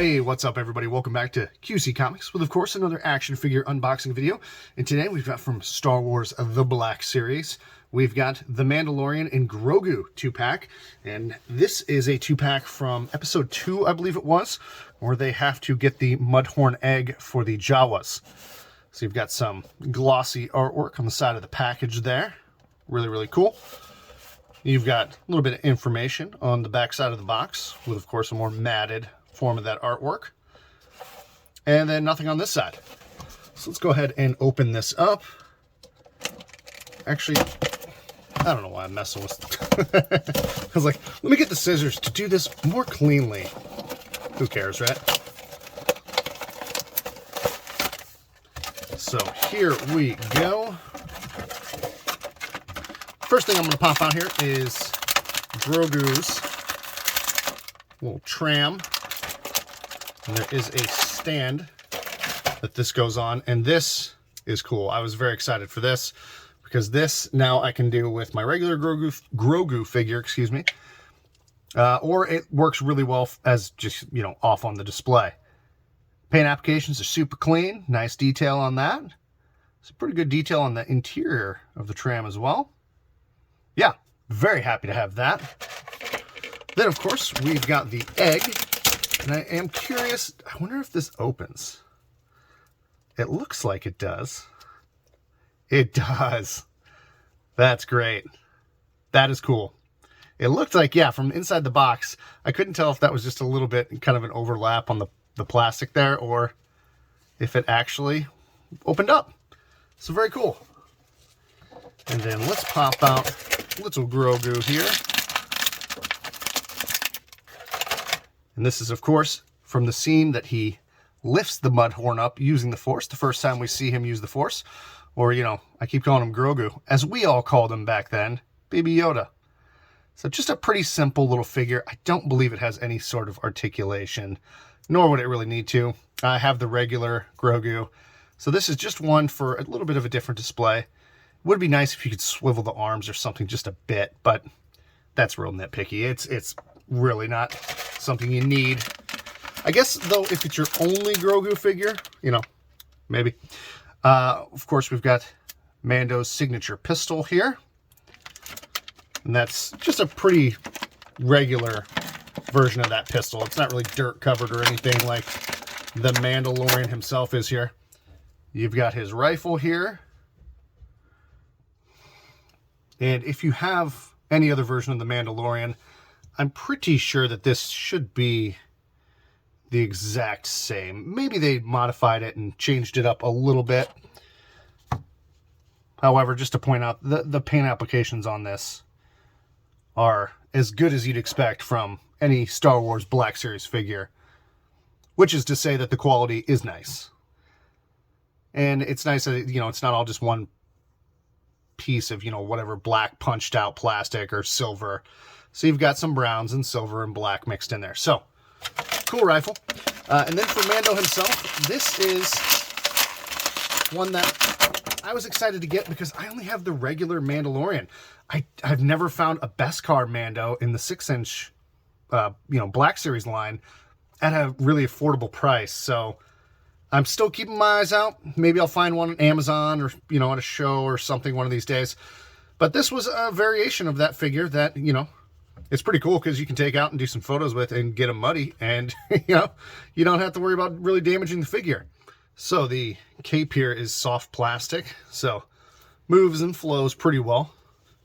Hey, what's up everybody? Welcome back to QC Comics with, of course, another action figure unboxing video. And today we've got from Star Wars The Black Series, we've got The Mandalorian and Grogu 2-pack. And this is a 2-pack from episode 2, I believe it was, where they have to get the Mudhorn Egg for the Jawas. So you've got some glossy artwork on the side of the package there. Really, really cool. You've got a little bit of information on the back side of the box with, of course, a more matted form of that artwork. And then nothing on this side. So let's go ahead and open this up. Actually, I don't know why I'm messing with I was like, let me get the scissors to do this more cleanly. Who cares, right? So here we go. First thing I'm going to pop out here is Grogu's little tram. And there is a stand that this goes on, and this is cool. I was very excited for this because this now I can do with my regular Grogu figure, excuse me, or it works really well as just, you know, off on the display. Paint applications are super clean, nice detail on that. It's a pretty good detail on the interior of the tram as well. Yeah, very happy to have that. Then, of course, we've got the egg. And I am curious, I wonder if this opens. It looks like it does. It does. That's great. That is cool. It looked like, yeah, from inside the box, I couldn't tell if that was just a little bit kind of an overlap on the plastic there, or if it actually opened up. So very cool. And then let's pop out little Grogu here. And this is, of course, from the scene that he lifts the Mudhorn up using the Force, the first time we see him use the Force. Or, you know, I keep calling him Grogu, as we all called him back then, Baby Yoda. So just a pretty simple little figure. I don't believe it has any sort of articulation, nor would it really need to. I have the regular Grogu. So this is just one for a little bit of a different display. It would be nice if you could swivel the arms or something just a bit, but that's real nitpicky. It's really not something you need. I guess, though, if it's your only Grogu figure, you know, maybe. Of course, we've got Mando's signature pistol here. And that's just a pretty regular version of that pistol. It's not really dirt covered or anything like the Mandalorian himself is here. You've got his rifle here. And if you have any other version of the Mandalorian, I'm pretty sure that this should be the exact same. Maybe they modified it and changed it up a little bit. However, just to point out, the paint applications on this are as good as you'd expect from any Star Wars Black Series figure, which is to say that the quality is nice. And it's nice that, you know, it's not all just one piece of, you know, whatever black punched out plastic or silver. So you've got some browns and silver and black mixed in there. So, cool rifle. And then for Mando himself, this is one that I was excited to get because I only have the regular Mandalorian. I've never found a Beskar Mando in the 6-inch, you know, Black Series line at a really affordable price. So I'm still keeping my eyes out. Maybe I'll find one on Amazon or, you know, at a show or something one of these days. But this was a variation of that figure that, you know, it's pretty cool because you can take out and do some photos with and get them muddy, and you know, you don't have to worry about really damaging the figure. So the cape here is soft plastic, so moves and flows pretty well.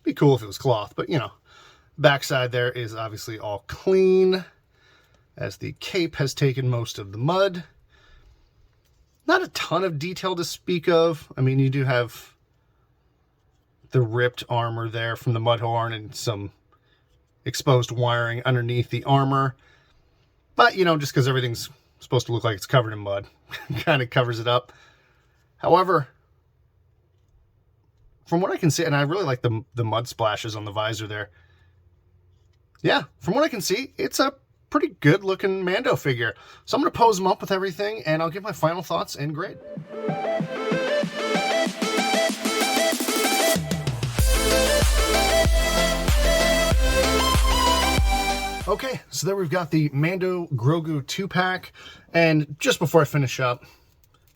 Be cool if it was cloth, but you know, backside there is obviously all clean, as the cape has taken most of the mud. Not a ton of detail to speak of. I mean, you do have the ripped armor there from the Mudhorn and some exposed wiring underneath the armor, but you know, just because everything's supposed to look like it's covered in mud, kind of covers it up. However, from what I can see, and I really like the mud splashes on the visor there. Yeah, from what I can see, it's a pretty good looking Mando figure. So I'm going to pose them up with everything, and I'll give my final thoughts and grade. Okay, so there we've got the Mando Grogu 2-pack, and just before I finish up,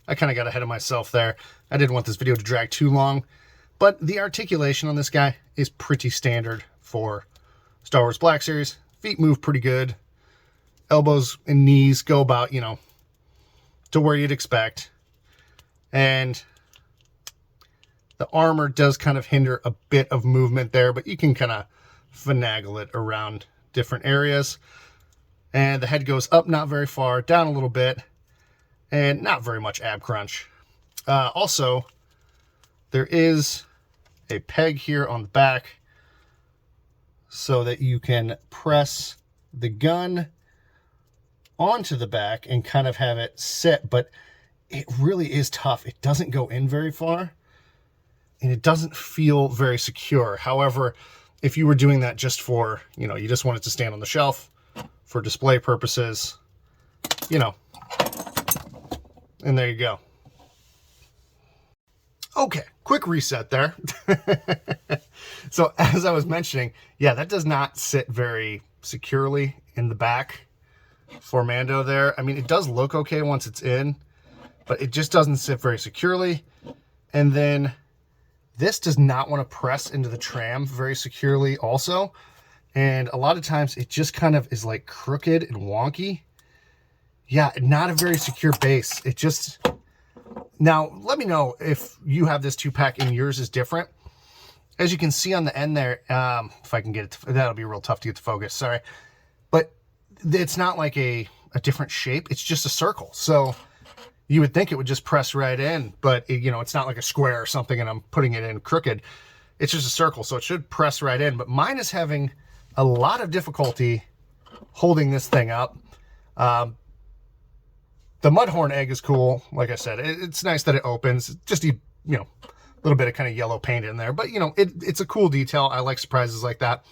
I kind of got ahead of myself there. I didn't want this video to drag too long, but the articulation on this guy is pretty standard for Star Wars Black Series. Feet move pretty good. Elbows and knees go about, you know, to where you'd expect. And the armor does kind of hinder a bit of movement there, but you can kind of finagle it around different areas. And the head goes up not very far, down a little bit, and not very much ab crunch. Also, there is a peg here on the back so that you can press the gun onto the back and kind of have it sit, but it really is tough. It doesn't go in very far, and it doesn't feel very secure. However, if you were doing that just for, you know, you just want it to stand on the shelf for display purposes, you know, and there you go. Okay, quick reset there. So as I was mentioning, yeah, that does not sit very securely in the back for Mando there. I mean, it does look okay once it's in, but it just doesn't sit very securely. And then this does not want to press into the tram very securely also. And a lot of times it just kind of is like crooked and wonky. Yeah, not a very secure base. It just... Now, let me know if you have this 2-pack and yours is different. As you can see on the end there, if I can get it, that'll be real tough to get to focus, sorry. But it's not like a different shape. It's just a circle. So you would think it would just press right in, but it, you know, it's not like a square or something and I'm putting it in crooked. It's just a circle, so it should press right in. But mine is having a lot of difficulty holding this thing up. The Mudhorn Egg is cool. Like I said, it's nice that it opens. Just, you know, a little bit of kind of yellow paint in there. But, you know, it's a cool detail. I like surprises like that.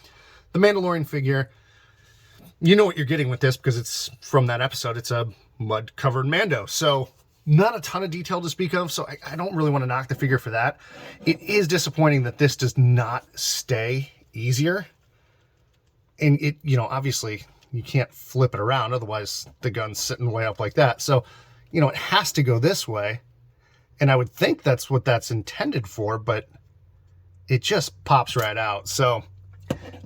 The Mandalorian figure, you know what you're getting with this because it's from that episode. It's a mud-covered Mando. So not a ton of detail to speak of, so I don't really want to knock the figure for that. It is disappointing that this does not stay easier. And it, you know, obviously you can't flip it around, otherwise the gun's sitting way up like that. So, you know, it has to go this way. And I would think that's what that's intended for, but it just pops right out. So,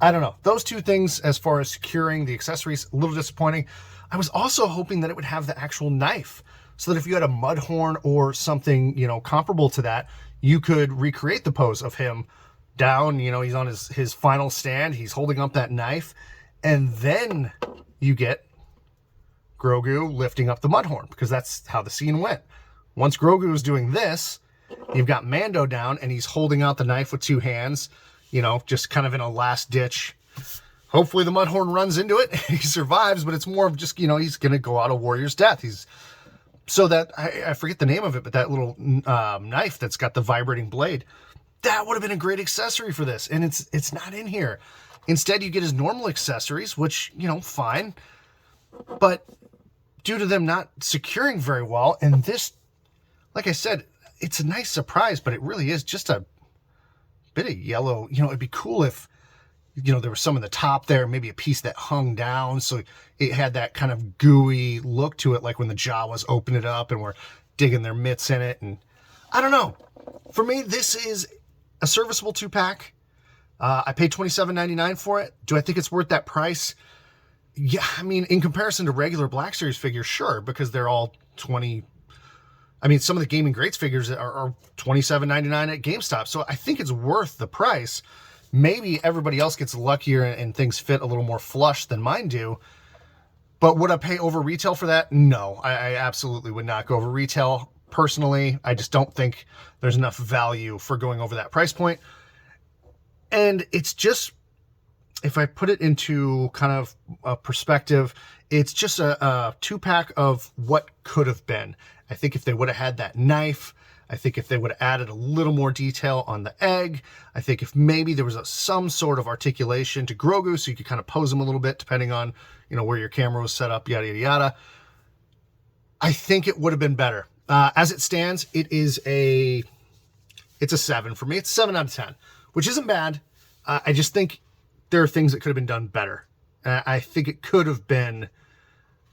I don't know. Those two things, as far as securing the accessories, a little disappointing. I was also hoping that it would have the actual knife, so that if you had a Mudhorn or something, you know, comparable to that, you could recreate the pose of him down, you know, he's on his final stand, he's holding up that knife, and then you get Grogu lifting up the Mudhorn, because that's how the scene went. Once Grogu is doing this, you've got Mando down, and he's holding out the knife with two hands, you know, just kind of in a last ditch. Hopefully the Mudhorn runs into it, he survives, but it's more of just, you know, he's going to go out a warrior's death. So that, I forget the name of it, but that little knife that's got the vibrating blade, that would have been a great accessory for this, and it's not in here. Instead, you get his normal accessories, which, you know, fine, but due to them not securing very well, and this, like I said, it's a nice surprise, but it really is just a bit of yellow. You know, it'd be cool if, you know, there was some in the top there, maybe a piece that hung down, so it had that kind of gooey look to it, like when the Jawas open it up and were digging their mitts in it. And I don't know. For me, this is a serviceable 2-pack. I paid $27.99 for it. Do I think it's worth that price? Yeah, I mean, in comparison to regular Black Series figures, sure, because they're all 20. I mean, some of the Gaming Greats figures are $27.99 at GameStop, so I think it's worth the price. Maybe everybody else gets luckier and things fit a little more flush than mine do. But would I pay over retail for that? No, I absolutely would not go over retail. Personally, I just don't think there's enough value for going over that price point. And it's just, if I put it into kind of a perspective, it's just a 2-pack of what could have been. I think if they would have had that knife, I think if they would have added a little more detail on the egg, I think if maybe there was some sort of articulation to Grogu so you could kind of pose him a little bit depending on, you know, where your camera was set up, yada, yada, yada, I think it would have been better. As it stands, it's a 7 for me. It's 7 out of 10, which isn't bad. I just think there are things that could have been done better. I think it could have been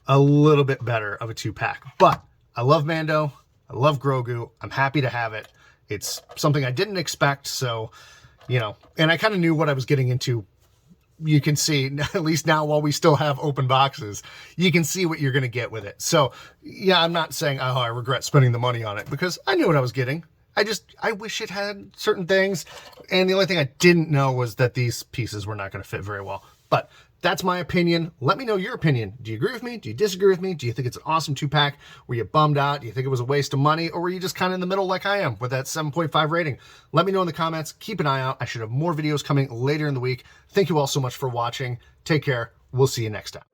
a little bit better of a 2-pack. But I love Mando. I love Grogu. I'm happy to have it. It's something I didn't expect, so, you know, and I kind of knew what I was getting into. You can see, at least now while we still have open boxes, you can see what you're going to get with it. So, yeah, I'm not saying, oh, I regret spending the money on it, because I knew what I was getting. I wish it had certain things, and the only thing I didn't know was that these pieces were not going to fit very well. But that's my opinion. Let me know your opinion. Do you agree with me? Do you disagree with me? Do you think it's an awesome 2-pack? Were you bummed out? Do you think it was a waste of money? Or were you just kind of in the middle like I am with that 7.5 rating? Let me know in the comments. Keep an eye out. I should have more videos coming later in the week. Thank you all so much for watching. Take care. We'll see you next time.